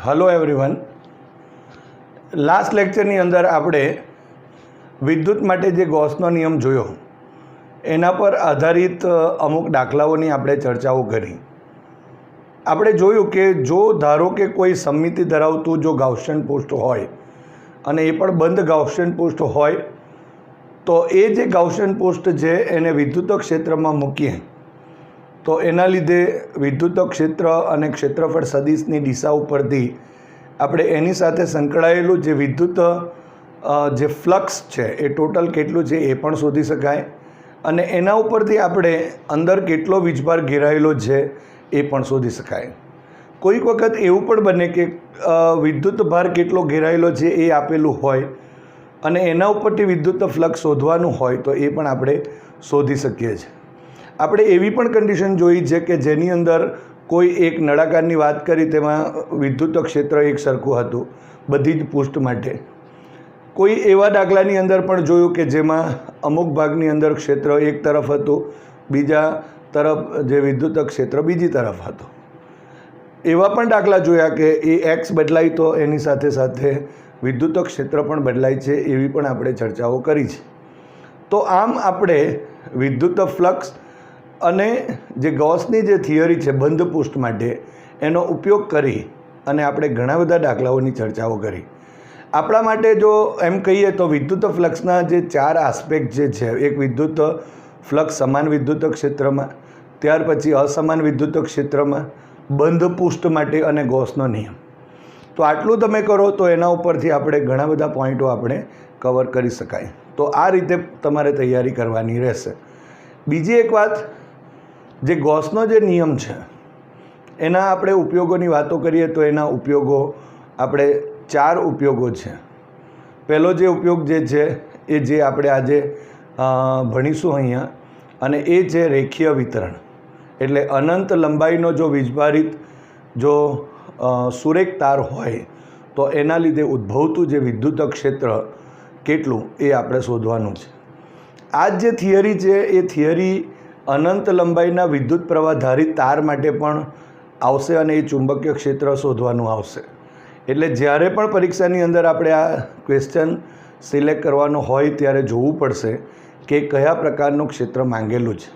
Hello everyone, last લેક્ચરની અંદર આપણે વિદ્યુત માટે જે ગૌસનો નિયમ જોયો એના પર આધારિત અમુક દાખલાઓની આપણે ચર્ચાઓ કરી. આપણે જોયું કે જો ધારો કે કોઈ સમમિતિ ધરાવતું જો ગાઉસિયન પૃષ્ઠ હોય અને એ પણ બંધ ગાઉસિયન પૃષ્ઠ હોય તો એ જે ગાઉસિયન પૃષ્ઠ છે એને વિદ્યુત ક્ષેત્રમાં મૂકીએ તો એના લીધે વિદ્યુત ક્ષેત્ર અને ક્ષેત્રફળ સદિશની દિશા ઉપરથી આપણે એની સાથે સંકળાયેલું જે વિદ્યુત જે ફ્લક્સ છે એ ટોટલ કેટલું છે એ પણ શોધી શકાય અને એના ઉપરથી આપણે અંદર કેટલો વીજભાર ઘેરાયેલો છે એ પણ શોધી શકાય. કોઈક વખત એવું પણ બને કે વિદ્યુત ભાર કેટલો ઘેરાયેલો છે એ આપેલું હોય અને એના ઉપરથી વિદ્યુત ફ્લક્સ શોધવાનું હોય તો એ પણ આપણે શોધી શકીએ છીએ. આપણે એવી પણ કન્ડિશન જોઈ છે કે જેની અંદર કોઈ એક નળાકારની વાત કરી તેમાં વિદ્યુત ક્ષેત્ર એક સરખું હતું બધી જ પૃષ્ઠ માટે. કોઈ એવા દાખલાની અંદર પણ જોયું કે જેમાં અમુક ભાગની અંદર ક્ષેત્ર એક તરફ હતું, બીજા તરફ જે વિદ્યુત ક્ષેત્ર બીજી તરફ હતું. એવા પણ દાખલા જોયા કે એ એક્સ બદલાય તો એની સાથે સાથે વિદ્યુત ક્ષેત્ર પણ બદલાય છે, એવી પણ આપણે ચર્ચાઓ કરી છે. તો આમ આપણે વિદ્યુત ફ્લક્સ અને જે ગૌસની જે થિયરી છે બંધ પૃષ્ઠ માટે એનો ઉપયોગ કરી અને આપણે ઘણા બધા દાખલાઓની ચર્ચાઓ કરી. આપણા માટે જો એમ કહીએ તો વિદ્યુત ફ્લક્સના જે ચાર આસ્પેક્ટ જે છે, એક વિદ્યુત ફ્લક્સ સમાન વિદ્યુત ક્ષેત્રમાં, ત્યાર પછી અસમાન વિદ્યુત ક્ષેત્રમાં, બંધ પૃષ્ઠ માટે અને ગૌસનો નિયમ. તો આટલું તમે કરો તો એના ઉપરથી આપણે ઘણા બધા પોઈન્ટો આપણે કવર કરી શકાય. તો આ રીતે તમારે તૈયારી કરવાની રહેશે. બીજી એક વાત, જે ગૌસનો જે નિયમ છે એના આપણે ઉપયોગોની વાતો કરીએ તો એના ઉપયોગો આપણે ચાર ઉપયોગો છે. પહેલો જે ઉપયોગ જે છે એ જે આપણે આજે ભણીશું અહીંયા, અને એ છે રેખીય વિતરણ. એટલે અનંત લંબાઈનો જો વીજભારિત જો સુરેખ તાર હોય તો એના લીધે ઉદ્ભવતું જે વિદ્યુત ક્ષેત્ર કેટલું એ આપણે શોધવાનું છે. આ જે થિયરી છે એ થિયરી અનંત લંબાઈના વિદ્યુત પ્રવાહ ધારિત તાર માટે પણ આવશે અને એ ચુંબકીય ક્ષેત્ર શોધવાનું આવશે. એટલે જ્યારે પણ પરીક્ષાની અંદર આપણે આ ક્વેશ્ચન સિલેક્ટ કરવાનો હોય ત્યારે જોવું પડશે કે કયા પ્રકારનું ક્ષેત્ર માંગેલું છે.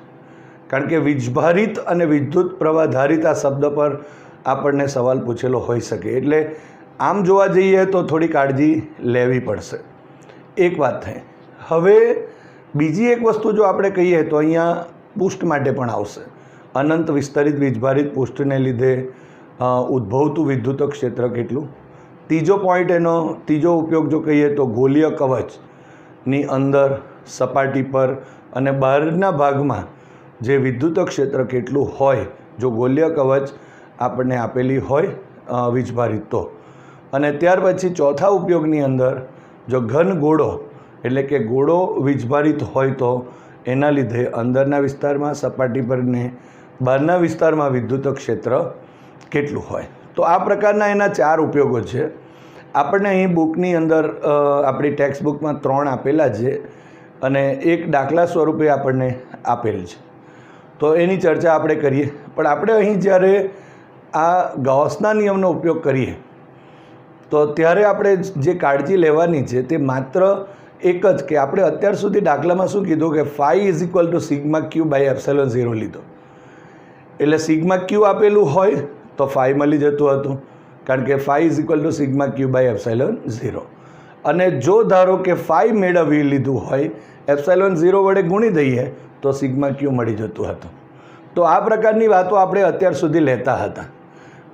કારણ કે વીજભારિત અને વિદ્યુત પ્રવાહ ધારિત આ શબ્દ પર આપણને સવાલ પૂછેલો હોઈ શકે. એટલે આમ જોવા જઈએ તો થોડી કાળજી લેવી પડશે. એક વાત થઈ. હવે બીજી એક વસ્તુ જો આપણે કહીએ તો અહીંયા પૃષ્ઠ માટે પણ આવશે. અનંત વિસ્તરિત વીજભારિત પૃષ્ઠને લીધે ઉદ્ભવતું વિદ્યુત ક્ષેત્ર કેટલું. ત્રીજો પોઈન્ટ, એનો ત્રીજો ઉપયોગ જો કહીએ તો ગોલીય કવચની અંદર સપાટી પર અને બહારના ભાગમાં જે વિદ્યુત ક્ષેત્ર કેટલું હોય જો ગોલીય કવચ આપણને આપેલી હોય વીજભારિત તો. અને ત્યાર પછી ચોથા ઉપયોગની અંદર જો ઘન ગોળો એટલે કે ગોળો વીજભારિત હોય તો એના લીધે અંદરના વિસ્તારમાં સપાટી પર ને બહારના વિસ્તારમાં વિદ્યુત ક્ષેત્ર કેટલું હોય. તો આ પ્રકારના એના ચાર ઉપયોગો છે. આપણને અહીં બુકની અંદર આપણી ટેક્સ્ટ બુકમાં 3 આપેલા છે અને એક દાખલા સ્વરૂપે આપણને આપેલ છે. તો એની ચર્ચા આપણે કરીએ. પણ આપણે અહીં જ્યારે આ ગૌસના નિયમનો ઉપયોગ કરીએ તો ત્યારે આપણે જે કાળજી લેવાની છે તે માત્ર એક જ કે આપણે અત્યાર સુધી દાખલામાં શું કીધું કે phi is equal to sigma q by epsilon 0 લીધો. એટલે સિગ્મા ક્યુ આપેલું હોય તો ફાઈ મળી જતું હતું, કારણ કે phi is equal to sigma q by epsilon 0. અને જો ધારો કે ફાઈ મેળવી લીધું હોય, એપ્સિલોન 0 વડે ગુણી દઈએ તો સિગ્મા ક્યુ મળી જતું હતું. તો આ પ્રકારની વાતો આપણે અત્યાર સુધી લેતા હતા.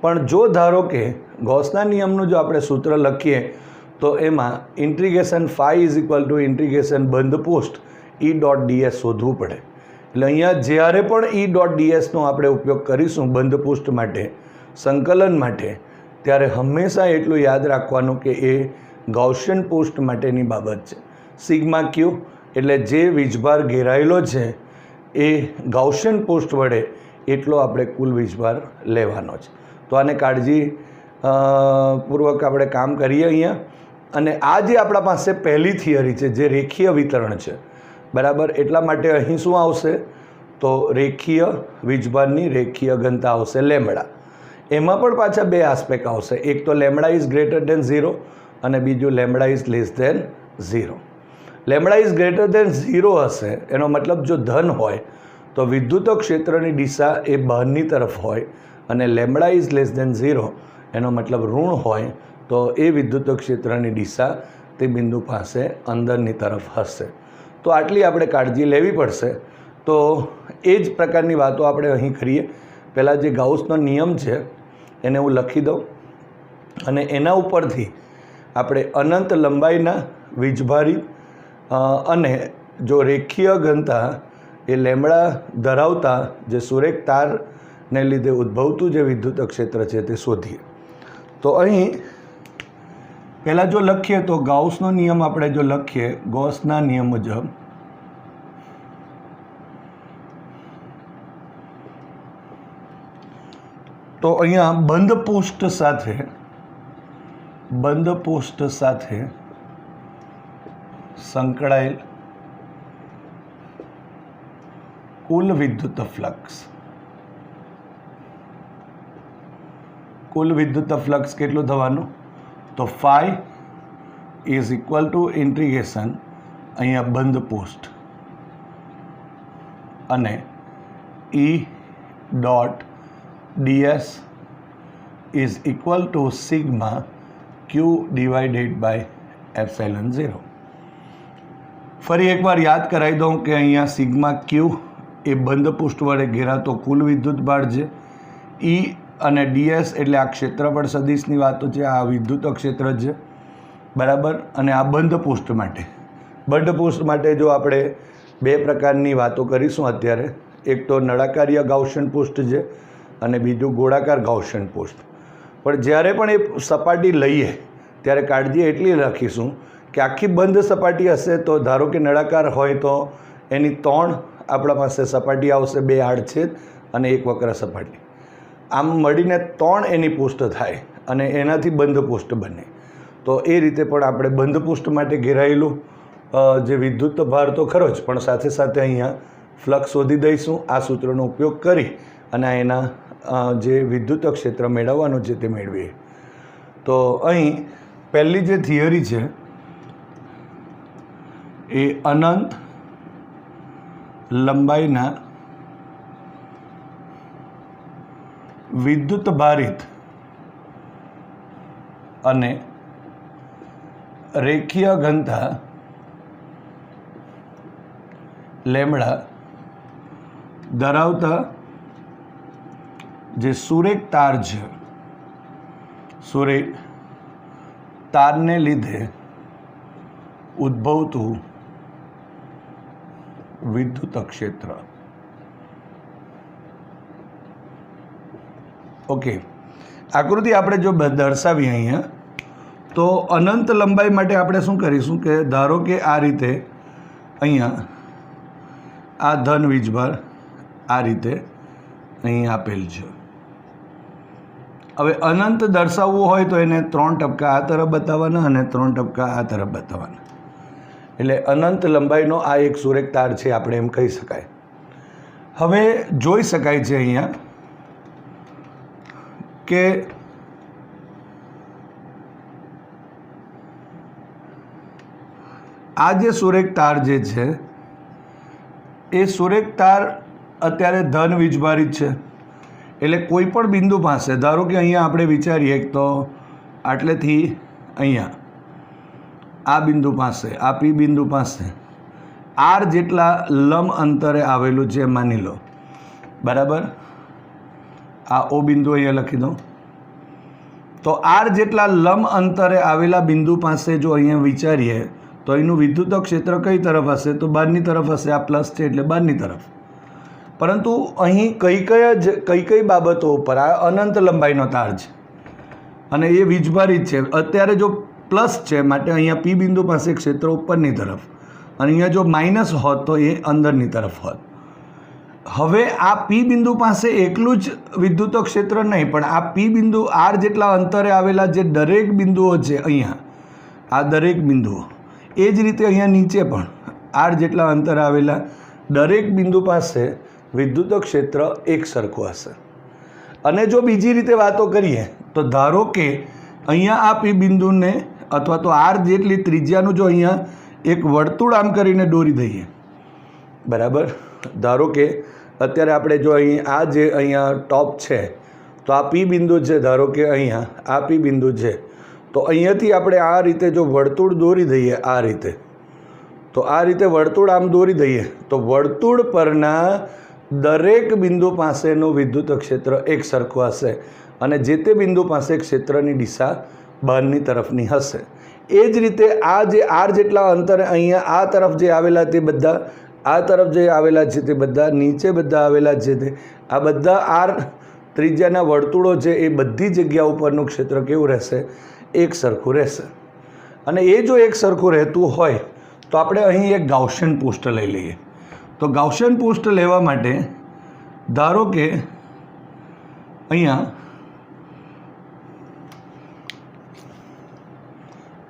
પણ જો ધારો કે ગૌસના નિયમનું જો આપણે સૂત્ર લખીએ તો એમાં integration phi is equal to integration બંધ પૃષ્ઠ ઈ ડોટ ડીએસ શોધવું પડે. એટલે અહીંયા જ્યારે પણ ઈ ડોટ ડીએસનો આપણે ઉપયોગ કરીશું બંધ પૃષ્ઠ માટે, સંકલન માટે, ત્યારે હંમેશા એટલું યાદ રાખવાનું કે એ ગૌસિયન પૃષ્ઠ માટેની બાબત છે. સિગ્મા ક્યુ એટલે જે વીજભાર ઘેરાયેલો છે એ ગૌસિયન પૃષ્ઠ વડે એટલો આપણે કુલ વીજભાર લેવાનો છે. તો આને કાળજી પૂર્વક આપણે કામ કરીએ અહીંયા. અને આ જે આપણા પાસે પહેલી થિયરી છે જે રેખીય વિતરણ છે, બરાબર, એટલા માટે અહીં શું આવશે તો રેખીય વીજભારની રેખીય ઘનતા આવશે લેમડા. એમાં પણ પાછા બે આસ્પેક્ટ આવશે, એક તો લેમડા ઇઝ ગ્રેટર દેન 0 અને બીજું lambda is less than 0. Lambda is greater than 0 હશે એનો મતલબ જો ધન હોય તો વિદ્યુત ક્ષેત્રની દિશા એ બહારની તરફ હોય, અને લેમડા ઇઝ લેસ દેન 0 એનો મતલબ ઋણ હોય તો એ વિદ્યુત ક્ષેત્રની દિશા તે બિંદુ પાસે અંદરની તરફ હશે. તો આટલી આપણે કાળજી લેવી પડશે. તો એ જ પ્રકારની વાતો આપણે અહીં કરીએ. પહેલાં જે ગાઉસનો નિયમ છે એને હું લખી દઉં અને એના ઉપરથી આપણે અનંત લંબાઈના વીજભારી અને જો રેખીય ઘનતા એ લેમડા ધરાવતા જે સુરેખ તારને લીધે ઉદ્ભવતું જે વિદ્યુત ક્ષેત્ર છે તે શોધીએ. તો અહીં પહેલાં જો લખીએ તો ગાઉસનો નિયમ આપણે જો લખીએ, ગૌસના નિયમ મુજબ તો અહીંયા બંધ પૃષ્ઠ સાથે સંકળાયેલ કુલ વિદ્યુત ફ્લક્સ કેટલું થવાનું? તો phi is equal to integration અહીંયા બંધ પૃષ્ઠ અને E dot ds is equal to sigma q divided by epsilon 0. ફરી એકવાર યાદ કરાવી દઉં કે અહીંયા સિગ્મા ક્યુ એ બંધ પૃષ્ઠ વડે ઘેરાતો કુલ વિદ્યુત ભાર છે. ઈ અને ds એટલે આ ક્ષેત્રફળ સદિશની વાતો છે, આ વિદ્યુત ક્ષેત્ર છે, બરાબર. અને આ બંધ પૃષ્ઠ માટે જો આપણે બે પ્રકારની વાતો કરીશું અત્યારે. એક તો નળાકારીય ગાઉસિયન પૃષ્ઠ છે અને બીજું ગોળાકાર ગાઉસિયન પૃષ્ઠ. પણ જ્યારે પણ એ સપાટી લઈએ ત્યારે કાળજી એટલી રાખીશું કે આખી બંધ સપાટી હશે તો ધારો કે નળાકાર હોય તો એની 3 આપણા પાસે સપાટી આવશે, 2 આડછેદ અને 1 વક્ર સપાટી. આમ મળીને 3 એની પૃષ્ઠ થાય અને એનાથી બંધ પૃષ્ઠ બને. તો એ રીતે પણ આપણે બંધ પૃષ્ઠ માટે ઘેરાયેલું જે વિદ્યુત ભાર તો ખરો જ, પણ સાથે સાથે અહીંયા ફ્લક્સ શોધી દઈશું. આ સૂત્રનો ઉપયોગ કરી અને એના જે વિદ્યુત ક્ષેત્ર મેળવવાનું છે તે મેળવીએ. તો અહીં પહેલી જે થિયરી છે એ અનંત લંબાઈના વિદ્યુત ભારિત અને રેખીય ઘનતા લેમડા ધરાવતા જે સુરેખ તાર છે, સુરેખ તારને લીધે ઉદ્ભવતું વિદ્યુત ક્ષેત્ર. ઓકે, આકૃતિ આપણે જો દર્શાવીએ અહીંયા તો અનંત લંબાઈ માટે આપણે શું કરીશું કે ધારો કે આ રીતે અહીંયા આ ધન વીજભાર આ રીતે અહીં આપેલ છે. હવે અનંત દર્શાવવું હોય તો એને 3 ટપકા આ તરફ બતાવવાના અને 3 ટપકા આ તરફ બતાવવાના. એટલે અનંત લંબાઈનો આ એક સુરેખ તાર છે, આપણે એમ કહી શકાય. હવે જોઈ શકાય છે અહીંયા કે આ જે સુરેખ તાર જે છે એ સુરેખ તાર અત્યારે ધન વીજભારિત છે. એટલે કોઈ પણ બિંદુ પાસે ધારો કે અહીંયા આપણે વિચારીએ તો આટલેથી અહીંયા આ બિંદુ પાસે, આ પી બિંદુ પાસે આર જેટલા લંબ અંતરે આવેલું છે માની લો, બરાબર. આ ઓ બિંદુ અહીંયા લખી દો. તો આર જેટલા લંબ અંતરે આવેલા બિંદુ પાસે જો અહીંયા વિચારીએ તો એનું વિદ્યુત ક્ષેત્ર કઈ તરફ હશે? તો બહારની તરફ હશે. આ પ્લસ છે એટલે બહારની તરફ. પરંતુ અહીં કઈ કઈ બાબતો ઉપર આ અનંત લંબાઈનો તાર છે અને એ વીજભારિત છે. અત્યારે જો પ્લસ છે માટે અહીંયા પી બિંદુ પાસે ક્ષેત્ર ઉપરની તરફ અને અહીંયા જો માઇનસ હોત તો એ અંદરની તરફ હોત. હવે આ પી બિંદુ પાસે એકલું જ વિદ્યુત ક્ષેત્ર નહીં, પણ આ પી બિંદુ આર જેટલા અંતરે આવેલા જે દરેક બિંદુઓ છે અહીંયા, આ દરેક બિંદુઓ એ જ રીતે અહીંયા નીચે પણ આર જેટલા અંતરે આવેલા દરેક બિંદુ પાસે વિદ્યુત ક્ષેત્ર એક સરખું હશે. અને જો બીજી રીતે વાતો કરીએ તો ધારો કે અહીંયા આ પી બિંદુને અથવા તો આર જેટલી ત્રિજ્યાનું જો અહીંયા એક વર્તુળ આમ કરીને દોરી દઈએ, બરાબર. ધારો કે અત્યારે આપણે જો અહીં આ જે અહીંયા ટોપ છે તો આ પી બિંદુ છે, ધારો કે અહીંયા આ પી બિંદુ છે, તો અહીંયાથી આપણે આ રીતે જો વર્તુળ દોરી દઈએ આ રીતે, તો આ રીતે વર્તુળ આમ દોરી દઈએ તો વર્તુળ પરના દરેક બિંદુ પાસેનું વિદ્યુત ક્ષેત્ર એક સરખું હશે અને જે તે બિંદુ પાસે ક્ષેત્રની દિશા બહારની તરફની હશે. એ જ રીતે આ જે આર જેટલા અંતરે અહીંયા આ તરફ જે આવેલા તે બધા, આ તરફ જે આવેલા છે તે બધા, નીચે બધા આવેલા છે તે, આ બધા આર ત્રિજ્યાના વર્તુળો છે એ બધી જગ્યા ઉપરનું ક્ષેત્ર કેવું રહેશે? એક સરખું રહેશે. અને એ જો એક સરખું રહેતું હોય તો આપણે અહીં એક ગાઉસિયન પૃષ્ઠ લઈ લઈએ. તો ગાઉસિયન પૃષ્ઠ લેવા માટે ધારો કે અહીંયા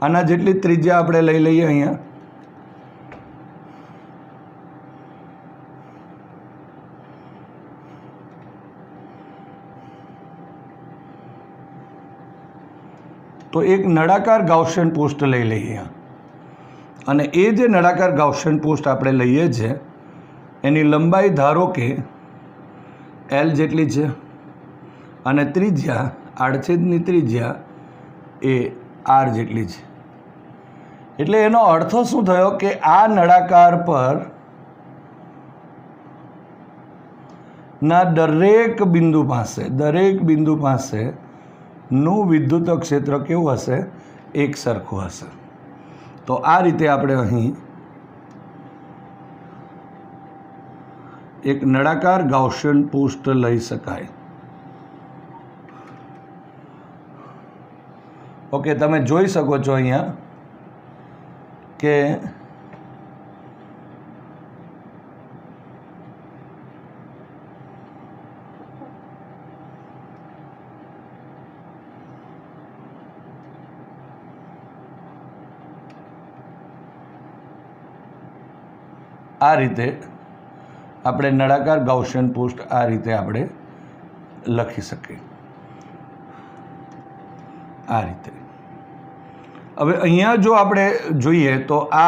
આના જેટલી ત્રિજ્યા આપણે લઈ લઈએ. અહીંયા તો એક નળાકાર ગાઉસિયન પૃષ્ઠ લઈ લઈએ અને એ જે નળાકાર ગાઉસિયન પૃષ્ઠ આપણે લઈએ છીએ એની લંબાઈ ધારો કે L જેટલી છે અને ત્રિજ્યા, આડછેદની ત્રિજ્યા એ R જેટલી છે. એટલે એનો અર્થ શું થયો કે આ નળાકાર પર ના દરેક બિંદુ પાસે નું વિદ્યુત ક્ષેત્ર કેવું હશે? એક સરખું હશે. તો આ રીતે આપણે અહીં એક નળાકાર ગાઉસિયન પૃષ્ઠ લઈ શકાય. ઓકે, તમે જોઈ શકો છો અહીંયા કે આ રીતે આપણે નળાકાર ગાઉસિયન પૃષ્ઠ આ રીતે આપણે લખી શકીએ. આ રીતે હવે અહીંયા જો આપણે જોઈએ તો આ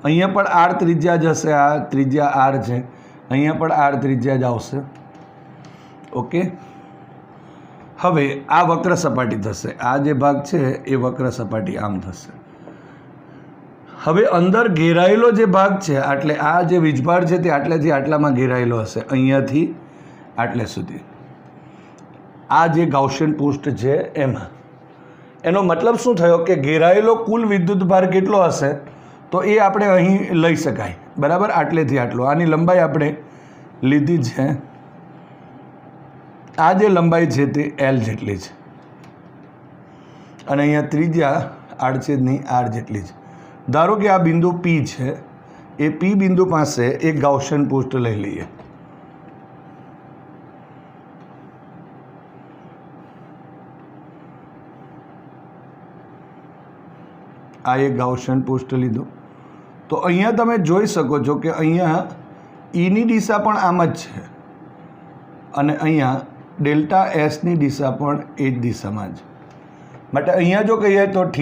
અહીંયા પણ આર ત્રિજ્યા જ હશે. આ ત્રિજ્યા આર છે, અહીંયા પણ આર ત્રિજ્યા જ આવશે. ઓકે, હવે આ વક્ર સપાટી થશે. આ જે ભાગ છે એ વક્ર સપાટી આમ થશે. હવે અંદર ઘેરાયેલો જે ભાગ છે એટલે આ જે વીજભાર છે તે આટલેથી આટલામાં ઘેરાયેલો હશે, અહીંયાથી આટલે સુધી. આ જે ગાઉસિયન પૃષ્ઠ છે એમાં એનો મતલબ શું થયો કે ઘેરાયેલો કુલ વિદ્યુત ભાર કેટલો હશે? તો એ આપણે અહીં લઈ શકાય, બરાબર. આટલેથી આટલો, આની લંબાઈ આપણે લીધી છે. આ જે લંબાઈ છે તે L જેટલી છે અને અહીંયા ત્રિજ્યા આડછેદની R જેટલી છે. ધારો કે આ બિંદુ P છે, એ P બિંદુ પાસે એક ગાઉસિયન પૃષ્ઠ લઈ લઈએ. આ એક ગાઉસિયન પૃષ્ઠ લીધું. તો અહીંયા તમે જોઈ શકો છો કે અહીંયા Eની દિશા પણ આમ જ છે અને અહીંયા ડેલ્ટા એસની દિશા પણ એ જ દિશામાં છે. માટે અહીંયા જો કહીએ તો θ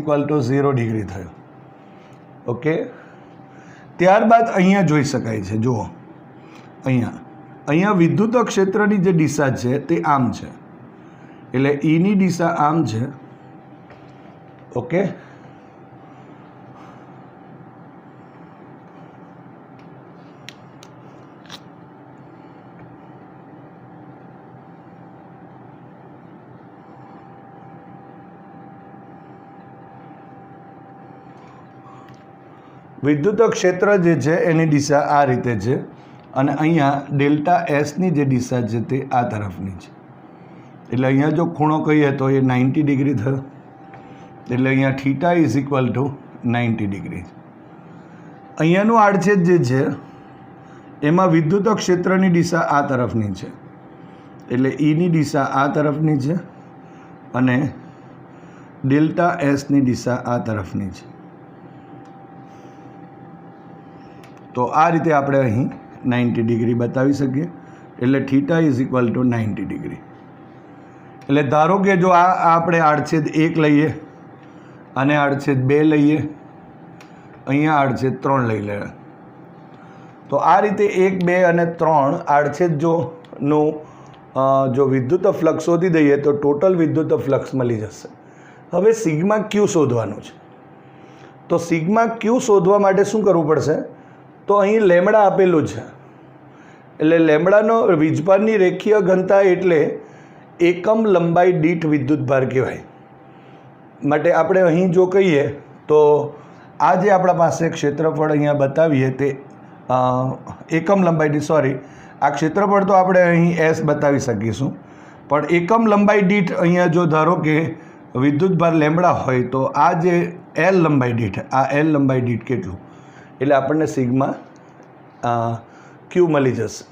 = 0 ડિગ્રી થયો. ઓકે, ત્યારબાદ અહીંયા જોઈ શકાય છે, જુઓ અહીંયા વિદ્યુત ક્ષેત્રની જે દિશા છે તે આમ છે, એટલે Eની દિશા આમ છે. ઓકે, વિદ્યુત ક્ષેત્ર જે છે એની દિશા આ રીતે છે અને અહીંયા ડેલ્ટા એસની જે દિશા છે તે આ તરફની છે. એટલે અહીંયા જો ખૂણો કહીએ તો એ 90 ડિગ્રી થયો. એટલે અહીંયા θ = 90 ડિગ્રી. અહીંયાનું આડછેદ જે છે એમાં વિદ્યુત ક્ષેત્રની દિશા આ તરફની છે, એટલે Eની દિશા આ તરફની છે અને ડેલ્ટા એસની દિશા આ તરફની છે. તો આ રીતે આપણે અહીં 90 ડિગ્રી બતાવી શકીએ. એટલે theta is equal two 90 degree. એટલે ધારો કે જો આ આપણે આડછેદ 1 લઈએ, અને આડછેદ 2 લઈએ, અહીંયા આડછેદ 3 લઈ લે, તો આ રીતે 1, 2 અને 3 આડછેદ જો વિદ્યુત ફ્લક્સ શોધી દઈએ તો ટોટલ વિદ્યુત ફ્લક્સ મળી જશે. હવે સિગ્મા ક્યુ શોધવાનું છે. તો સિગ્મા ક્યુ શોધવા માટે શું કરવું પડશે? તો અહીં લેમડા આપેલું છે, એટલે લેમડાનો વીજભારની રેખીય ઘનતા એટલે એકમ લંબાઈ દીઠ વિદ્યુતભાર કહેવાય. માટે આપણે અહીં જો કહીએ તો આ જે આપણા પાસે ક્ષેત્રફળ અહીંયા બતાવીએ તે એકમ લંબાઈ દીઠ, સોરી, આ ક્ષેત્રફળ તો આપણે અહીં એસ બતાવી શકીશું, પણ એકમ લંબાઈ દીઠ અહીંયા જો ધારો કે વિદ્યુતભાર લેમડા હોય તો આ જે એલ લંબાઈ દીઠ, આ એલ લંબાઈ દીઠ કેટલું, એટલે આપણને સિગ્મા ક્યુ મળી જશે.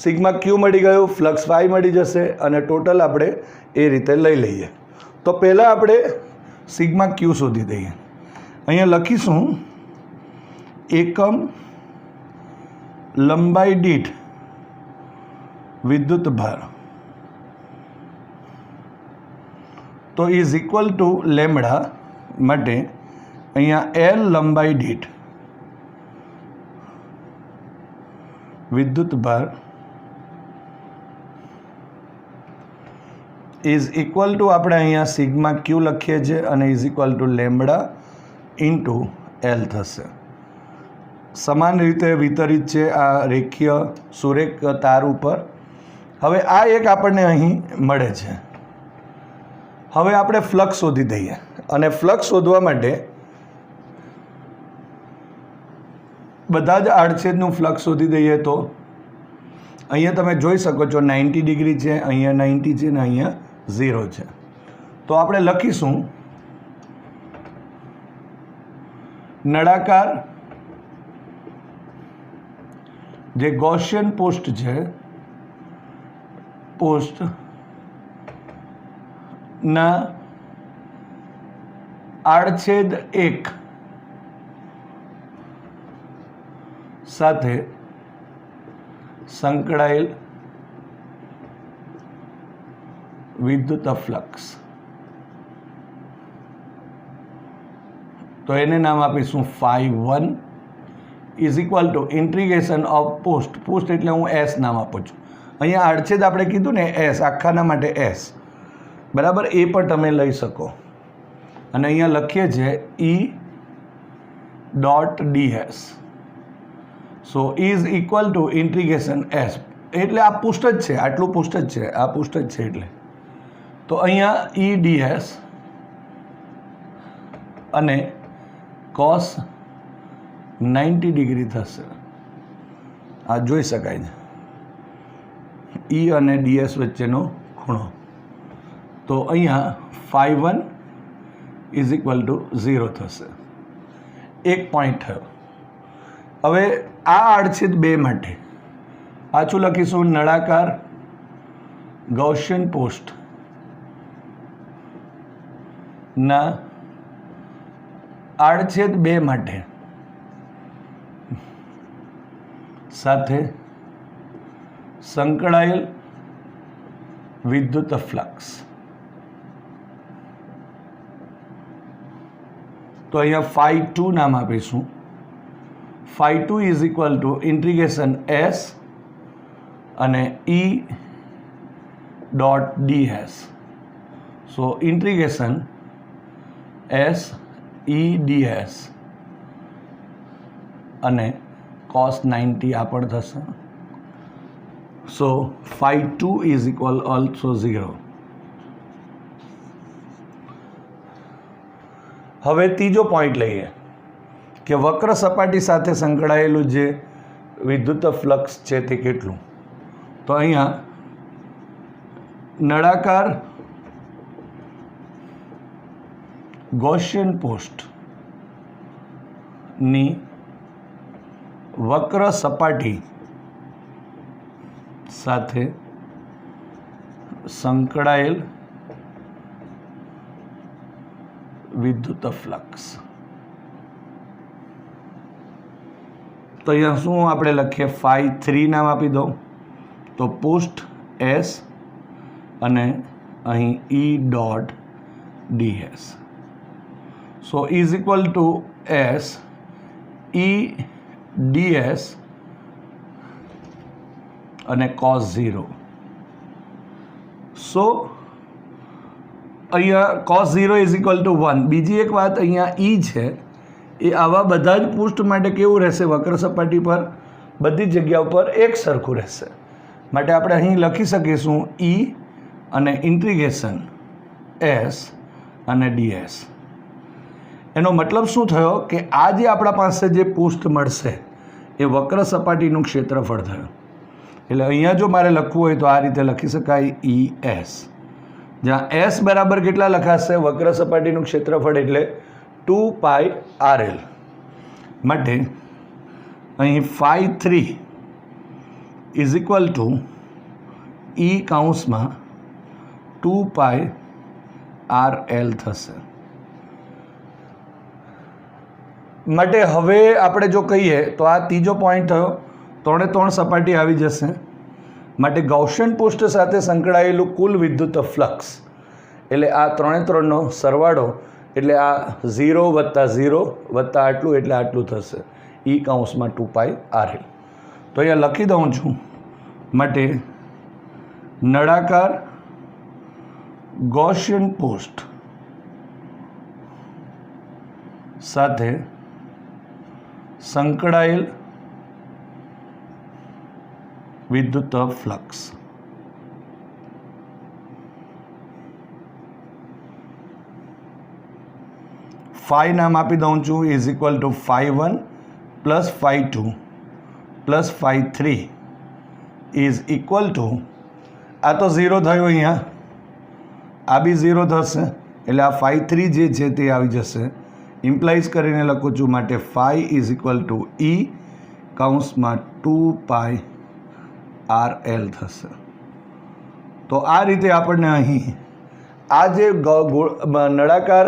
સિગ્મા ક્યુ મળી ગયું, ફ્લક્સ ફાઈ મળી જશે, અને ટોટલ આપણે એ રીતે લઈ લઈએ. તો પહેલાં આપણે સિગ્મા ક્યુ શોધી દઈએ. અહીંયા લખીશું એકમ લંબાઈ દીઠ વિદ્યુત ભાર, તો ઇઝ ઇક્વલ ટુ લેમડા માટે અહીંયા એલ લંબાઈ દીઠ વિદ્યુત ભાર ઇઝ ઇક્વલ ટુ આપણે અહીંયા સિગ્મા ક્યુ લખીએ છીએ, અને is equal to lambda into L થશે. સમાન રીતે વિતરિત છે આ રેખીય સુરેખ તાર ઉપર. હવે આ એક આપણને અહીં મળે છે. હવે આપણે ફ્લક્સ શોધી દઈએ, અને ફ્લક્સ શોધવા માટે બધા જ આડછેદનું ફ્લક્સ શોધી દઈએ. તો અહીંયા તમે જોઈ શકો છો 90 ડિગ્રી છે, અહીંયા 90 છે, ને અહીંયા 0 છે. તો આપણે લખીશું નળાકાર જે ગૌસિયન પોસ્ટ છે, પોસ્ટ ના આડછેદ 1 સાથે સંકળાયેલ વિદ્યુત ફ્લક્સ, તો એને નામ આપીશું φ1 is equal to integration of post. Post એટલે હું એસ નામ આપું છું. અહીંયા આડછેદ આપણે કીધું ને એસ, આખાના માટે એસ, બરાબર, એ પણ તમે લઈ શકો. અને અહીંયા લખીએ છીએ E.ds. So is equal to integration S, એટલે આ પૃષ્ઠ જ છે, આટલું પૃષ્ઠ જ છે, આ પૃષ્ઠ જ છે. એટલે તો અહીંયા EDS અને cos 90 ડિગ્રી થશે. આ જોઈ શકાય છે, E અને DS વચ્ચેનો ખૂણો. તો અહીંયા φ1 ઇઝ ઇક્વલ ટુ 0 થશે. એક પોઈન્ટ થયો. હવે આ આડછેદ 2 માટે પાછું લખીશું નળાકાર ગૌસિયન પોસ્ટ ના આડછેદ 2 માટે સાથે સંકળાયેલ વિદ્યુત ફ્લક્સ. તો અહીંયા φ2 નામ આપીશું. φ2 is equal to integration S અને E.ds. So integration S EDS અને cos 90 આ પણ થશે. So φ2 is equal also 0. હવે ત્રીજો પોઈન્ટ લઈએ કે વક્ર સપાટી સાથે સંકળાયેલું જે વિદ્યુત ફ્લક્સ છે તે કેટલું. તો અહીંયા નળાકાર ગૌસિયન પોસ્ટની વક્ર સપાટી સાથે સંકળાયેલ વિદ્યુત ફ્લક્સ. તો અહીંયા શું આપણે લખીએ, φ3 નામ આપી દઉં. તો પૃષ્ઠ એસ અને અહીં E dot DS. So is equal to S E DS અને cos 0. સો અહીંયા cos 0 ઇઝ ઇક્વલ ટુ 1. બીજી એક વાત, અહીંયા ઈ છે એ આવા બધા જ પૃષ્ઠ માટે કેવું રહેશે? વક્ર સપાટી પર બધી જગ્યા ઉપર એક સરખું રહેશે. માટે આપણે અહીં લખી શકીશું ઈ અને ઇન્ટિગ્રેશન એસ અને ડીએસ. એનો મતલબ શું થયો કે આ જે આપણા પાસે જે પૃષ્ઠ મળશે એ વક્ર સપાટીનું ક્ષેત્રફળ થયું. એટલે અહીંયા જો મારે લખવું હોય તો આ રીતે લખી શકાય ઈ એસ, જ્યાં એસ બરાબર કેટલા લખાશે? વક્ર સપાટીનું ક્ષેત્રફળ એટલે 2πRL. માટે અહીં φ3 ઇઝ ઇક્વલ ટુ ઈ કૌંસમાં 2πRL થશે. માટે હવે આપણે જો કહીએ તો આ ત્રીજો પોઈન્ટ થયો, 3 સપાટી આવી જશે. માટે ગૌસિયન પૃષ્ઠ સાથે સંકળાયેલું કુલ વિદ્યુત ફ્લક્સ એટલે આ 3 નો સરવાળો, એટલે આ 0 વત્તા 0 વત્તા આટલું એટલે આટલું થશે, ઈ કૌંસમાં 2πRL. તો અહીંયા લખી દઉં છું. માટે નળાકાર ગૌસિયન પૃષ્ઠ સાથે સંકળાયેલ વિદ્યુત ફ્લક્સ ફાઈ નામ આપી દઉં છું is equal to φ1 plus φ2 plus φ3 is equal to, આ તો 0 થયું, અહીંયા આ બી 0 થશે એટલે આ φ3 જે છે તે આવી જશે. ઇમ્પ્લાઇઝ કરીને લખું છું. માટે φ ઇઝ ઇક્વલ ટુ ઈ કૌંસમાં 2πRL થશે. તો આ રીતે આપણને અહીં આ જે નળાકાર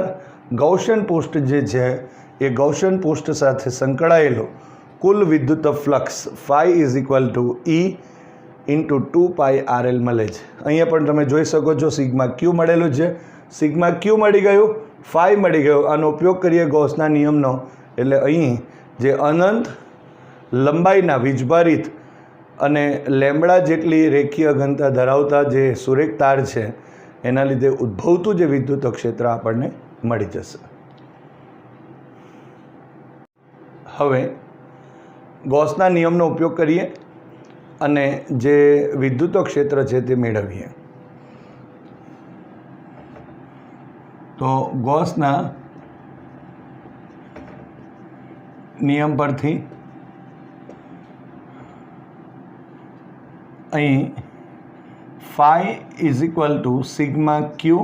ગૌસિયન પૃષ્ઠ જે છે એ ગૌસિયન પૃષ્ઠ સાથે સંકળાયેલો કુલ વિદ્યુત flux φ is equal to E into 2πRL મળે છે. અહીંયા પણ તમે જોઈ શકો છો સિગ્મા ક્યુ મળેલું છે. સિગ્મા ક્યુ મળી ગયું, φ મળી ગયું. આનો ઉપયોગ કરીએ ગૌસના નિયમનો, એટલે અહીં જે અનંત લંબાઈના વીજભારિત અને લેમ્બડા જેટલી રેખીય ઘનતા ધરાવતા જે સુરેખ તાર છે એના લીધે ઉદ્ભવતું જે વિદ્યુત ક્ષેત્ર આપણને મળી જશે. હવે ગૌસના નિયમનો ઉપયોગ કરીએ અને જે વિદ્યુત ક્ષેત્ર છે તે મેળવીએ. તો ગૌસના નિયમ પરથી અહીં φ is equal to sigma q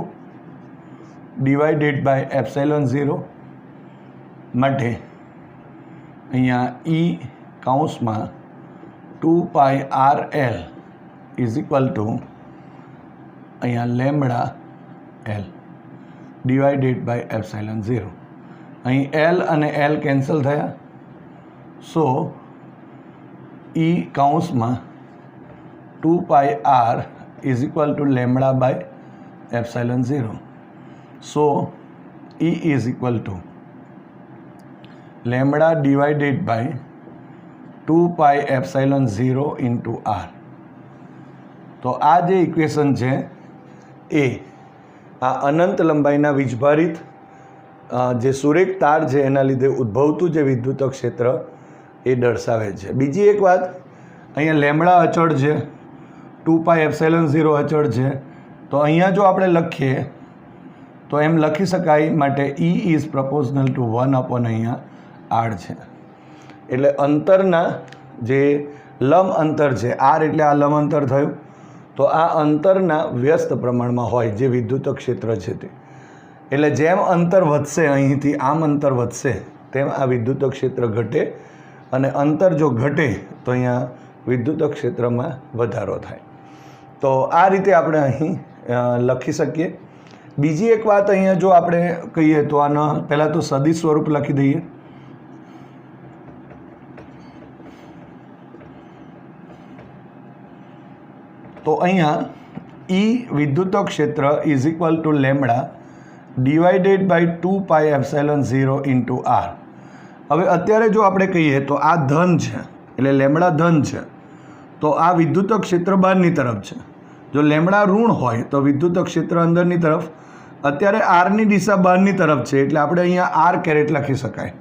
divided by epsilon 0. માટે અહીંયા ઈ કૌંસમાં 2πRL ઇઝ ઇક્વલ ટુ અહીંયા lambda L divided by epsilon 0. અહીં એલ અને એલ કેન્સલ થયા. સો ઈ કૌંસમાં 2πR is equal to lambda by epsilon 0. So E is equal to lambda divided by 2π epsilon 0 into R. તો આ જે equation છે એ આ અનંત લંબાઈના વીજભારિત જે સુરેખ તાર છે એના લીધે ઉદ્ભવતું જે વિદ્યુત ક્ષેત્ર એ દર્શાવે છે. બીજી એક વાત, અહીંયા લેમ્બડા અચળ છે, 2π એપ્સાઇલોન 0 અચળ છે. તો અહીંયા જો આપણે લખીએ તો એમ લખી શકાય. માટે E ઇઝ પ્રપોઝનલ ટુ 1 અપોન અહીંયા R છે. એટલે અંતરના જે લંબ અંતર છે, R એટલે આ લંબ અંતર થયું, તો આ અંતરના વ્યસ્ત પ્રમાણમાં હોય જે વિદ્યુત ક્ષેત્ર છે તે. એટલે જેમ અંતર વધશે, અહીંથી આમ અંતર વધશે, તેમ આ વિદ્યુત ક્ષેત્ર ઘટે, અને અંતર જો ઘટે તો અહીંયા વિદ્યુત ક્ષેત્રમાં વધારો થાય. તો આ રીતે આપણે અહીં લખી શકીએ. બીજી એક વાત અહીંયા જો આપણે કહીએ તો આનો પહેલાં તો સદિશ સ્વરૂપ લખી દઈએ. તો અહીંયા E વિદ્યુત ક્ષેત્ર is equal to lambda divided by 2πε0 into R. હવે અત્યારે જો આપણે કહીએ તો આ ધન છે એટલે લેમડા ધન છે, તો આ વિદ્યુત ક્ષેત્ર બહારની તરફ છે. જો લેમડા ઋણ હોય તો વિદ્યુત ક્ષેત્ર અંદરની તરફ. અત્યારે આરની દિશા બહારની તરફ છે એટલે આપણે અહીંયા આર કેરેટ લખી શકાય,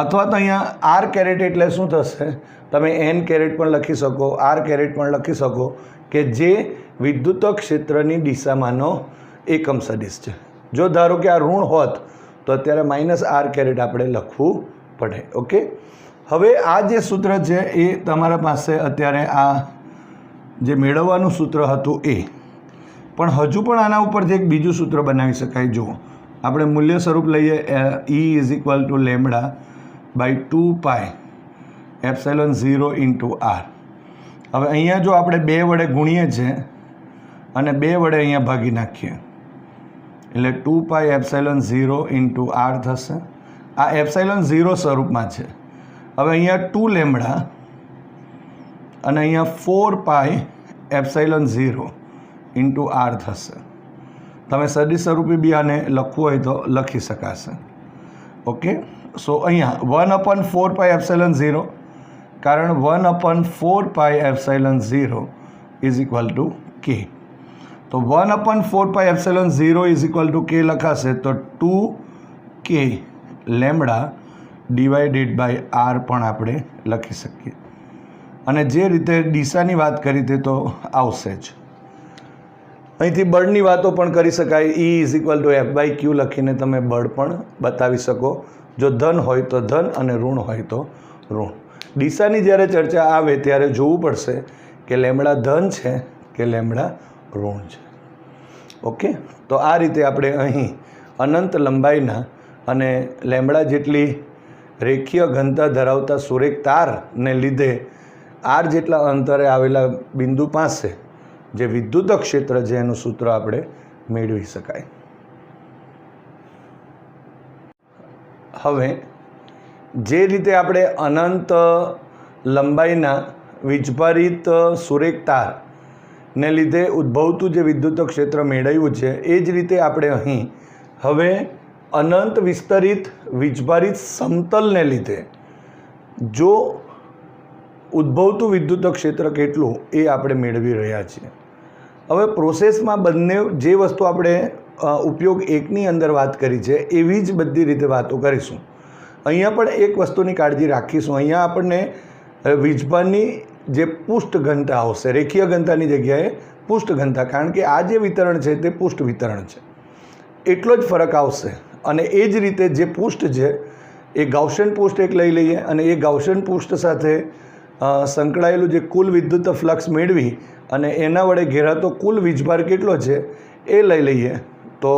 અથવા તો અહીંયા આર કેરેટ એટલે શું થશે, તમે એન કેરેટ પણ લખી શકો, આર કેરેટ પણ લખી શકો, કે જે વિદ્યુત ક્ષેત્રની દિશામાંનો એકમ સદિશ છે. જો ધારો કે આ ઋણ હોત તો અત્યારે માઇનસ આર કેરેટ આપણે લખવું પડે. ઓકે, હવે આ જે સૂત્ર છે એ તમારા પાસે અત્યારે આ જે મેળવવાનું સૂત્ર હતું એ, પણ હજુ પણ આના ઉપરથી એક બીજું સૂત્ર બનાવી શકાય. જો આપણે મૂલ્ય સ્વરૂપ લઈએ E is equal to lambda by 2πε0 into R. હવે અહીંયા જો આપણે 2 વડે ગુણીએ છીએ અને 2 વડે અહીંયા ભાગી નાખીએ એટલે 2πε0 ઇન્ટુ આર થશે. આ ε0 સ્વરૂપમાં છે. હવે અહીંયા 2 લેમડા અને અહીંયા 4πε0 ઇન્ટુ આર થશે. તમે સદિશ સ્વરૂપે બી આને લખવું હોય તો લખી શકાશે. ઓકે, સો અહીંયા 1/4πε0, કારણ 1/4πε0 ઇઝ ઇક્વલ ટુ કે. તો 1/4πε0 ઇઝ ઇક્વલ ટુ કે લખાશે તો 2k lambda divided by R પણ આપણે લખી શકીએ. અને જે રીતે દિશાની વાત કરી તે તો આવશે જ. અહીંથી બળની વાતો પણ કરી શકાય. E is equal two F/Q લખીને તમે બળ પણ બતાવી શકો. જો ધન હોય તો ધન અને ઋણ હોય તો ઋણ. દિશાની જ્યારે ચર્ચા આવે ત્યારે જોવું પડશે કે લેમડા ધન છે કે લેમડા ઋણ છે. ઓકે, તો આ રીતે આપણે અહીં અનંત લંબાઈના અને લેમડા જેટલી રેખીય ઘનતા ધરાવતા સુરેખ તારને લીધે આર જેટલા અંતરે આવેલા બિંદુ પાસે જે વિદ્યુત ક્ષેત્ર છે એનું સૂત્ર આપણે મેળવી શકાય. હવે જે રીતે આપણે અનંત લંબાઈના વીજભારિત સુરેખ તારને લીધે ઉદ્ભવતું જે વિદ્યુત ક્ષેત્ર મેળવ્યું છે એ જ રીતે આપણે અહીં હવે અનંત વિસ્તરિત વીજભારિત સમતલને લીધે જો ઉદ્ભવતું વિદ્યુત ક્ષેત્ર કેટલું એ આપણે મેળવી રહ્યા છીએ. હવે પ્રોસેસમાં બંને જે વસ્તુ આપણે ઉપયોગ એકની અંદર વાત કરી છે એવી જ બધી રીતે વાતો કરીશું. અહીંયા પણ એક વસ્તુની કાળજી રાખીશું. અહીંયા આપણને વીજભારની જે પૃષ્ઠ ઘનતા આવશે, રેખીય ઘનતાની જગ્યાએ પૃષ્ઠ ઘનતા, કારણ કે આ જે વિતરણ છે તે પૃષ્ઠ વિતરણ છે, એટલો જ ફરક આવશે. અને એ જ રીતે જે પૃષ્ઠ છે એ ગાઉસિયન પૃષ્ઠ એક લઈ લઈએ અને એ ગાઉસિયન પૃષ્ઠ સાથે સંકળાયેલું જે કુલ વિદ્યુત ફ્લક્સ મેળવી અને એના વડે ઘેરાતો કુલ વીજભાર કેટલો છે એ લઈ લઈએ તો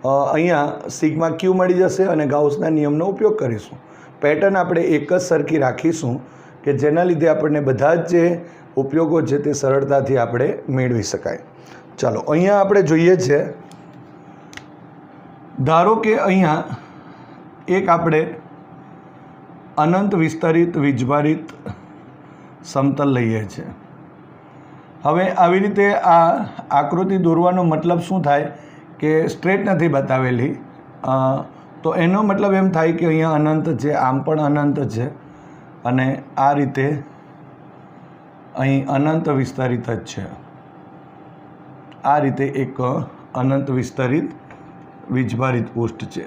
અહીંયા સિગ્મા ક્યુ મળી જશે અને ગાઉસના નિયમનો ઉપયોગ કરીશું. પેટર્ન આપણે એક જ સરખી રાખીશું કે જેના લીધે આપણને બધા જ જે ઉપયોગો છે તે સરળતાથી આપણે મેળવી શકાય. ચાલો અહીંયા આપણે જોઈએ છે, ધારો કે અહીંયા એક આપણે અનંત વિસ્તરિત વીજભારિત સમતલ લઈએ છીએ. હવે આવી રીતે આ આકૃતિ દોરવાનો મતલબ શું થાય કે સ્ટ્રેટ નથી બતાવેલી, તો એનો મતલબ એમ થાય કે અહીંયા અનંત છે, આમ પણ અનંત છે અને આ રીતે અહીં અનંત વિસ્તરિત જ છે. આ રીતે એક અનંત વિસ્તરિત વીજભારિત પૃષ્ઠ છે.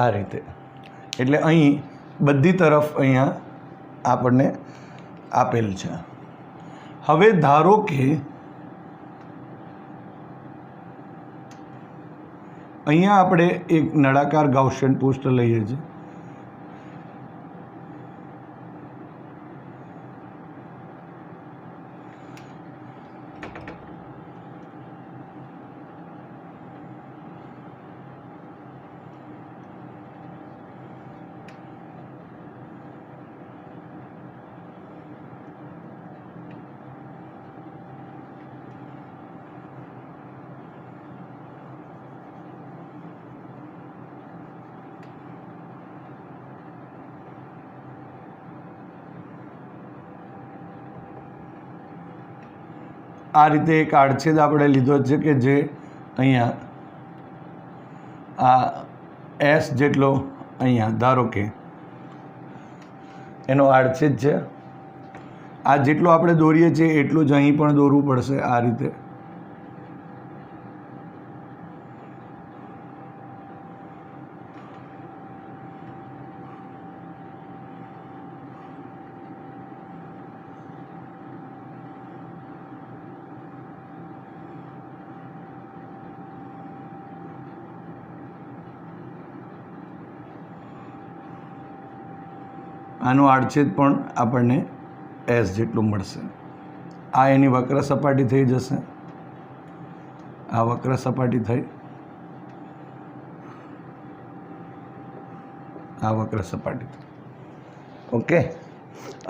આ રીતે એટલે અહીં બધી તરફ અહીંયા આપણને આપેલ છે. હવે ધારો કે અહીંયા આપણે એક નળાકાર ગાઉસિયન પૃષ્ઠ લઈએ છીએ. આ રીતે એક આડછેદ આપણે લીધો છે કે જે અહીંયા આ એસ જેટલો અહીંયા ધારો કે એનો આડછેદ છે. આ જેટલું આપણે દોરીએ છીએ એટલું જ અહીં પણ દોરવું પડશે આ રીતે. આનો આડછેદ પણ આપણને એસ જેટલું મળશે. આ એની વક્ર સપાટી થઈ જશે. આ વક્ર સપાટી થઈ, આ વક્ર સપાટી થઈ. ઓકે,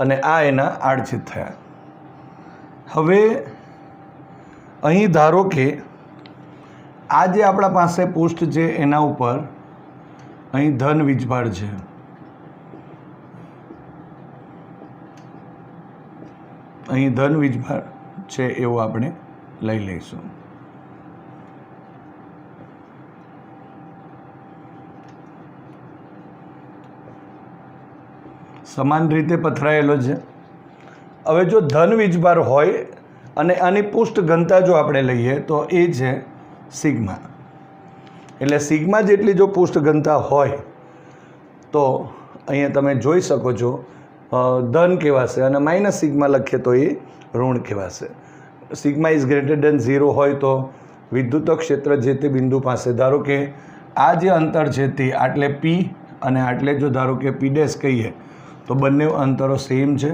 અને આ એના આડછેદ થયા. હવે અહીં ધારો કે આ જે આપણા પાસે પૃષ્ઠ છે એના ઉપર અહીં ધન વીજભાર છે. અહીં ધન વીજભાર છે એવું આપણે લઈ લઈશું. સમાન રીતે પથરાયેલો છે. હવે જો ધન વીજભાર હોય અને આની પૃષ્ઠ ઘનતા જો આપણે લઈએ તો એ છે સિગ્મા. એટલે સિગ્મા જેટલી જો પૃષ્ઠ ઘનતા હોય તો અહીંયા તમે જોઈ શકો છો ધન કહેવાશે અને માઇનસ સિગ્મા લખીએ તો એ ઋણ કહેવાશે. સિગ્મા ઇઝ ગ્રેટર દેન 0 હોય તો વિદ્યુત ક્ષેત્ર જે તે બિંદુ પાસે, ધારો કે આ જે અંતર છે તે આટલે પી અને આટલે જો ધારો કે પી ડેશ કહીએ તો બંને અંતરો સેમ છે,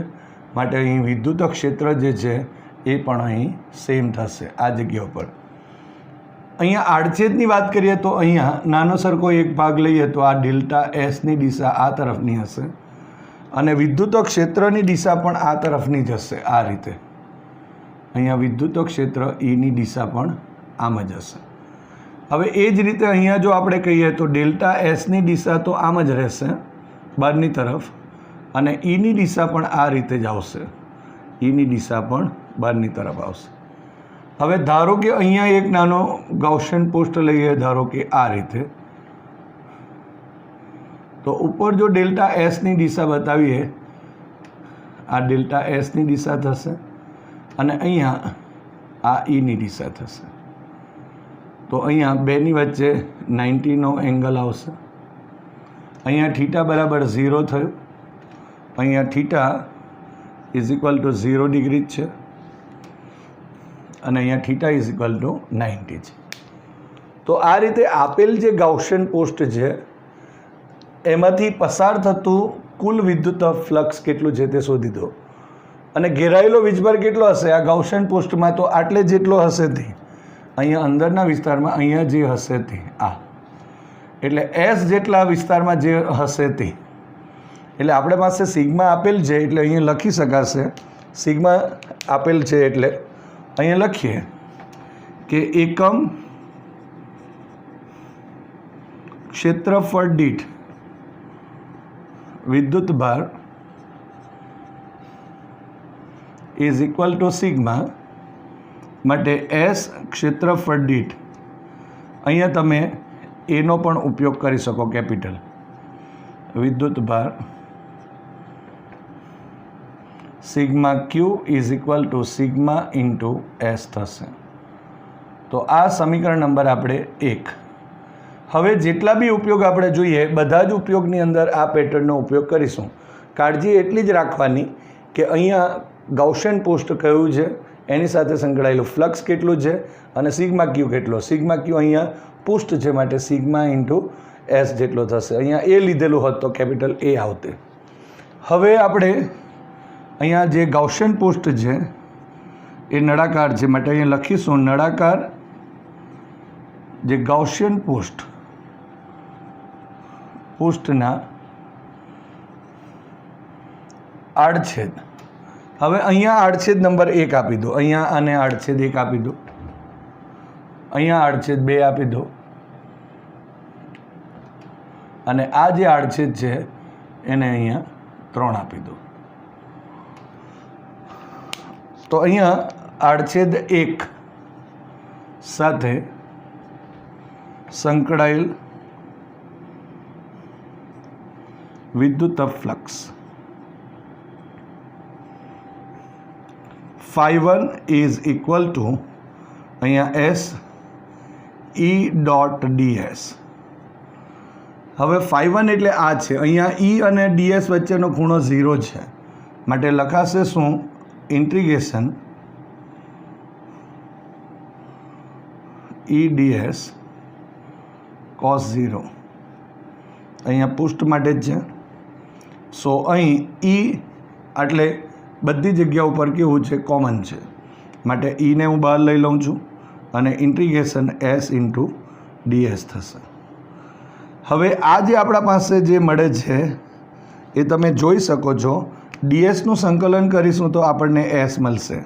માટે અહીં વિદ્યુત ક્ષેત્ર જે છે એ પણ અહીં સેમ થશે આ જગ્યા પર. અહીંયા આડછેદની વાત કરીએ તો અહીંયા નાનો સરખો એક ભાગ લઈએ તો આ ડેલ્ટા એસની દિશા આ તરફની હશે અને વિદ્યુત ક્ષેત્રની દિશા પણ આ તરફની જ હશે. આ રીતે અહીંયા વિદ્યુત ક્ષેત્ર ઈની દિશા પણ આમ જ હશે. હવે એ જ રીતે અહીંયા જો આપણે કહીએ તો ડેલ્ટા એસની દિશા તો આમ જ રહેશે બહારની તરફ અને ઈની દિશા પણ આ રીતે જ આવશે. ઈની દિશા પણ બહારની તરફ આવશે. હવે ધારો કે અહીંયા એક નાનો ગૌસિયન પૃષ્ઠ લઈએ, ધારો કે આ રીતે, તો ઉપર જો ડેલ્ટા એસની દિશા બતાવીએ, આ ડેલ્ટા એસની દિશા થશે અને અહીંયા આ ઈની દિશા થશે. તો અહીંયા બેની વચ્ચે 90નો એંગલ આવશે. અહીંયા થીટા બરાબર 0 થયું. અહીંયા theta is equal to 0 degree છે અને અહીંયા થીટા ઇઝ ઇક્વલ ટુ 90 છે. તો આ રીતે આપેલ જે ગૌસિયન પૃષ્ઠ છે એમાંથી પસાર થતું કુલ વિદ્યુત ફ્લક્સ કેટલું છે તે શોધી દો. અને ઘેરાયેલો વીજભાર કેટલો હશે આ ગૌસિયન પૃષ્ઠમાં? તો આટલે જેટલો હશે તે અહીંયા અંદરના વિસ્તારમાં અહીંયા જે હશે તે આ, એટલે એસ જેટલા વિસ્તારમાં જે હશે તે, એટલે આપણે પાસે સિગ્મા આપેલ છે એટલે અહીંયા લખી શકાશે. સિગ્મા આપેલ છે એટલે અહીંયા લખીએ કે એકમ ક્ષેત્રફળ દીઠ વિદ્યુત ભાર ઇઝ ઇક્વલ ટુ સિગ્મા. માટે એસ ક્ષેત્રફળ દીઠ, અહીંયા તમે એનો પણ ઉપયોગ કરી શકો, કેપિટલ વિદ્યુત ભાર sigma Q is equal to sigma into S થશે. તો આ સમીકરણ નંબર આપણે 1. હવે જેટલા બી ઉપયોગ આપણે જોઈએ બધા જ ઉપયોગની અંદર આ પેટર્નનો ઉપયોગ કરીશું. કાળજી એટલી જ રાખવાની કે અહીંયા ગૌસિયન પૃષ્ઠ કયું છે, એની સાથે સંકળાયેલું ફ્લક્સ કેટલું છે અને સિગ્મા ક્યુ કેટલો. સિગ્મા ક્યુ અહીંયા પૃષ્ઠ છે માટે સિગ્મા ઇન્ટુ એસ જેટલો થશે. અહીંયા એ લીધેલું હોત તો કેપિટલ એ આવતે. હવે આપણે અહીંયા જે ગૌસિયન પૃષ્ઠ છે એ નળાકાર છે માટે અહીંયા લખીશું નળાકાર જે ગૌસિયન પૃષ્ઠના આડછેદ. હવે અહીંયા આડછેદ નંબર 1 આપી દો, અહીંયા આને આડછેદ 1 આપી દો, અહીંયા આડછેદ 2 આપી દો અને આ જે આડછેદ છે એને અહીંયા 3 આપી દો. તો અહીંયા આડછેદ 1 સાથે સંકળાયેલ વિદ્યુત ફ્લક્સ φ1 ઇઝ ઇક્વલ ટુ અહીંયા S E ડોટ ds. હવે φ1 એટલે આ છે, અહીંયા E અને ds વચ્ચેનો ખૂણો 0 છે, માટે લખાશે શું? Integration E ds cos 0. અહીંયા પૃષ્ઠ માટે જ છે. સો અહીં E એટલે બધી જગ્યા ઉપર કેવું છે? કોમન છે, માટે E ને હું બહાર લઈ લઉં છું અને ઇન્ટિગ્રેશન S ઇન્ટુ ds થશે. હવે આ જે આપણા પાસે જે મળે છે એ તમે જોઈ શકો છો. ડીએસનું સંકલન કરીશું તો આપણને S મળશે,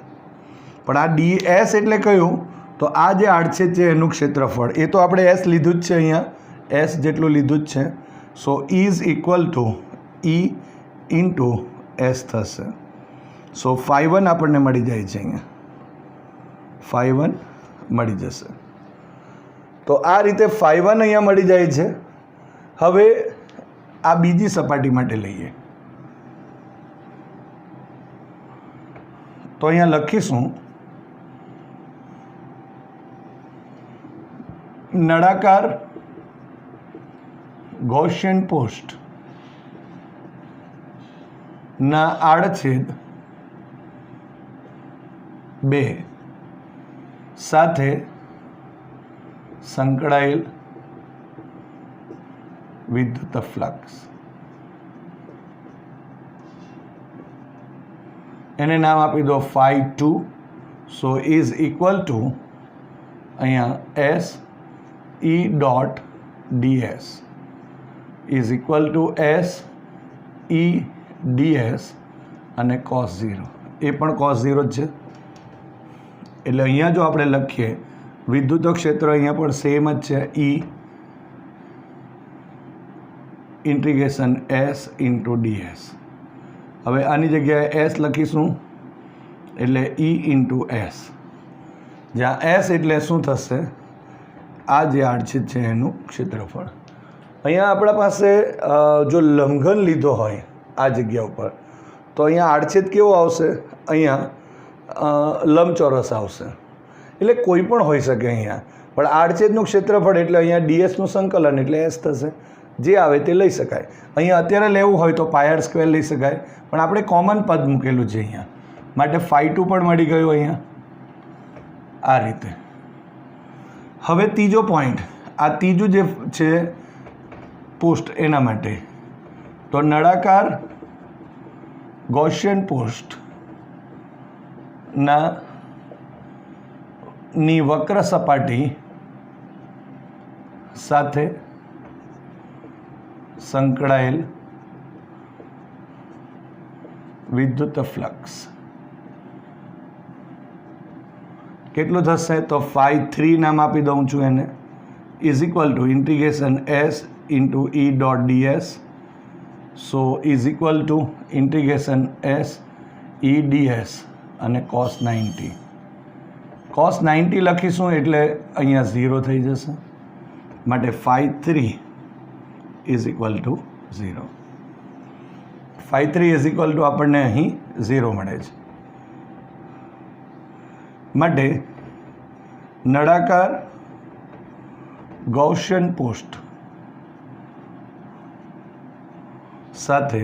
પણ આ ds એટલે કયું? તો આ જે આડછેદ છે એનું ક્ષેત્રફળ, એ તો આપણે S લીધું જ છે, અહીંયા S જેટલું લીધું જ છે. સો is equal two E into S થશે. સો φ1 આપણને મળી જાય છે, અહીંયા φ1 મળી જશે. તો આ રીતે φ1 અહીંયા મળી જાય છે. હવે આ બીજી સપાટી માટે લઈએ તો અહીંયા લખીશું નળાકાર ગૌસિયન પૃષ્ઠ ના આડછેદ 2 સાથે સંકળાયેલ વિદ્યુત ફ્લક્સ, એને નામ આપી દો φ2. સો ઇઝ ઇક્વલ ટુ અહીંયા S E dot ds is equal two S E ds અને cos 0, એ પણ cos 0 જ છે. એટલે અહીંયા જો આપણે લખીએ વિદ્યુત ક્ષેત્ર અહીંયા પણ સેમ જ છે, E integration S into ds. હવે આની જગ્યાએ S લખીશું એટલે E ઇન્ટુ S, જ્યાં S એટલે શું થશે? આ જે આડછેદ છે એનું ક્ષેત્રફળ. અહીંયા આપણા પાસે જો લંઘન લીધો હોય આ જગ્યા ઉપર તો અહીંયા આડછેદ કેવો આવશે? અહીંયા લંબચોરસ આવશે. એટલે કોઈ પણ હોઈ શકે અહીંયા, પણ આડછેદનું ક્ષેત્રફળ એટલે અહીંયા ડીએસનું સંકલન એટલે S થશે. જે આવે તે લઈ શકાય. અહીંયા અત્યારે લેવું હોય તો πr² લઈ શકાય, પણ આપણે કોમન પદ મૂકેલું છે અહીંયા, માટે φ2 પણ મળી ગયું અહીંયા આ રીતે. હવે ત્રીજો પોઈન્ટ, આ ત્રીજું જે છે પૃષ્ઠ એના માટે, તો નળાકાર ગૌસિયન પૃષ્ઠ ની વક્ર સપાટી સાથે સંકળાયેલ વિદ્યુત ફ્લક્સ કેટલું થશે? તો φ3 નામ આપી દઉં છું એને, is equal to integration S into E dot ds. So is equal to integration S E ds અને cos 90. cos 90 લખીશું એટલે અહીંયા 0 થઈ જશે, માટે φ3 is equal to 0. φ3 is equal to આપણને અહીં 0 મળે છે. માટે નળાકાર ગૌસિયન પૃષ્ઠ સાથે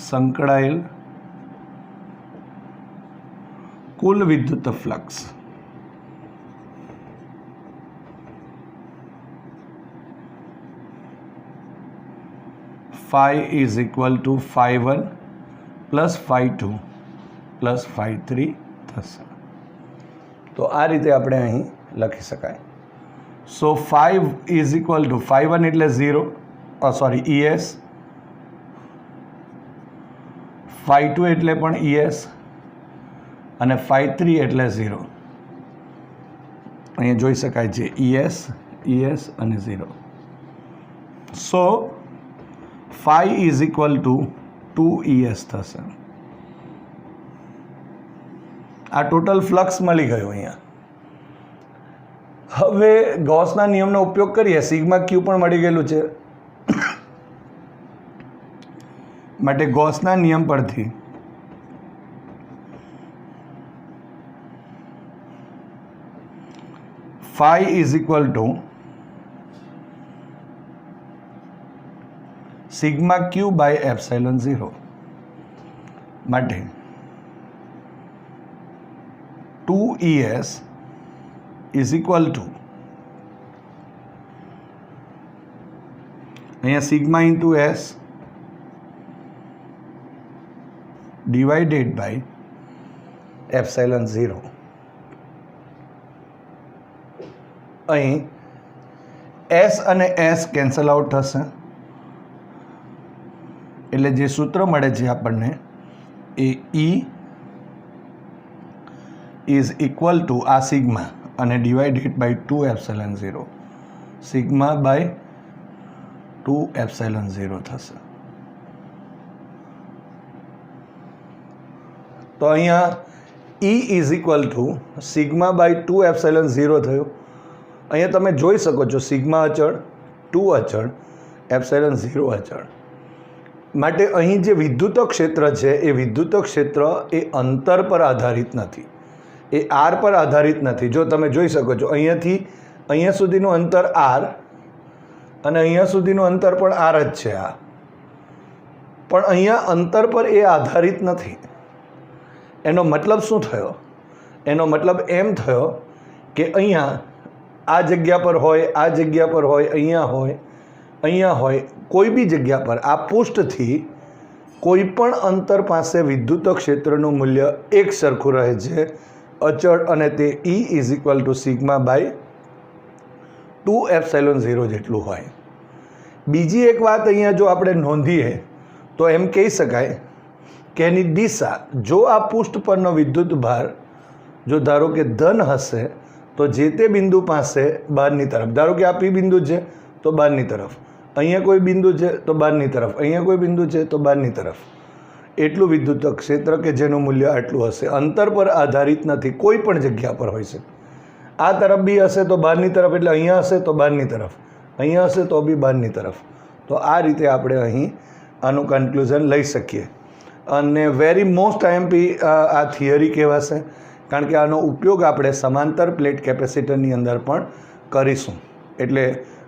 સંકળાયેલ કુલ વિદ્યુત flux phi is equal to phi1 plus phi2 plus phi3 થશે. તો આ રીતે આપણે અહીં લખી શકાય. સો 5 ઇઝ ઇક્વલ ટુ phi1 એટલે 0, ES, phi2 એટલે પણ ES અને phi3 એટલે 0. અહીંયા જોઈ શકાય છે ES અને 0. સો phi is equal two 2ES થશે. આ ટોટલ ફ્લક્સ મળી ગયો અહીંયા. હવે ગૌસના નિયમનો ઉપયોગ કરીએ. સિગ્મા ક્યુ પણ મળી ગયેલું છે, માટે ગૌસના નિયમ પરથી phi is equal to sigma q by epsilon 0. માટે 2ES ઇઝ ઇક્વલ ટુ અહીંયા sigma into S divided by epsilon 0. અહીં એસ અને એસ કેન્સલ આઉટ થશે, એટલે જે સૂત્ર મળે છે આપણને એ E ઇઝ ઇક્વલ ટુ આ સિગ્મા અને divided by 2 epsilon 0. Sigma by 2 epsilon 0 થશે. તો અહીંયા E is equal to sigma by 2 epsilon 0 થયું. અહીંયા તમે જોઈ શકો છો સિગ્મા અચળ, 2 અચળ, એપ્સાઇલોન 0 અચળ. માટે અહીં જે વિદ્યુત ક્ષેત્ર છે એ વિદ્યુત ક્ષેત્ર એ અંતર પર આધારિત નથી, એ આર પર આધારિત નથી. જો તમે જોઈ શકો છો અહીંયાથી અહીંયા સુધીનું અંતર આર અને અહીંયા સુધીનું અંતર પણ આર જ છે. આ પણ અહીંયા અંતર પર એ આધારિત નથી. એનો મતલબ શું થયો? એનો મતલબ એમ થયો કે અહીંયા આ જગ્યા પર હોય, આ જગ્યા પર હોય, અહીંયા હોય, કોઈ બી જગ્યા પર આ પૃષ્ઠથી કોઈ પણ અંતર પાસે વિદ્યુત ક્ષેત્રનું મૂલ્ય એક સરખું રહે છે, અચળ, અને તે E is equal to sigma by 2 epsilon 0 જેટલું હોય. બીજી એક વાત અહીંયા જો આપણે નોંધીએ તો એમ કહી શકાય કે એની દિશા, જો આ પૃષ્ઠ પરનો વિદ્યુત ભાર જો ધારો કે ધન હશે તો જે તે બિંદુ પાસે બહારની તરફ, ધારો કે આ P બિંદુ છે તો બહારની તરફ, અહીંયા કોઈ બિંદુ છે તો બહારની તરફ, અહીંયા કોઈ બિંદુ છે તો બહારની તરફ, એટલું વિદ્યુત ક્ષેત્ર કે જેનું મૂલ્ય આટલું હશે. અંતર પર આધારિત નથી, કોઈ પણ જગ્યા પર હોઈ શકે. આ તરફ બી હશે તો બહારની તરફ, એટલે અહીંયા હશે તો બહારની તરફ, અહીંયા હશે તો બી બહારની તરફ. તો આ રીતે આપણે અહીં આનું કન્ક્લુઝન લઈ શકીએ. અને વેરી મોસ્ટ આઈએમપી આ થિયરી કહેવાશે, કારણ કે આનો ઉપયોગ આપણે સમાંતર પ્લેટ કેપેસિટરની અંદર પણ કરીશું. એટલે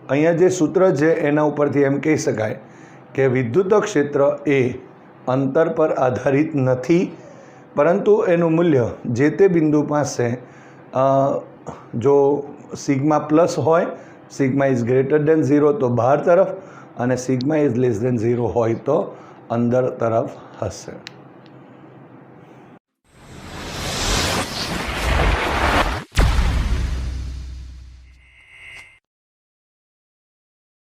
અહીંયા જે સૂત્ર છે એના ઉપરથી એમ કહી શકાય કે વિદ્યુત ક્ષેત્ર એ અંતર પર આધારિત નથી, પરંતુ એનું મૂલ્ય જે તે બિંદુ પાસે જો સિગ્મા પ્લસ હોય, સિગ્મા ઇઝ ગ્રેટર દેન 0 તો બહાર તરફ, અને સિગ્મા ઇઝ લેસ દેન 0 હોય તો અંદર તરફ હશે.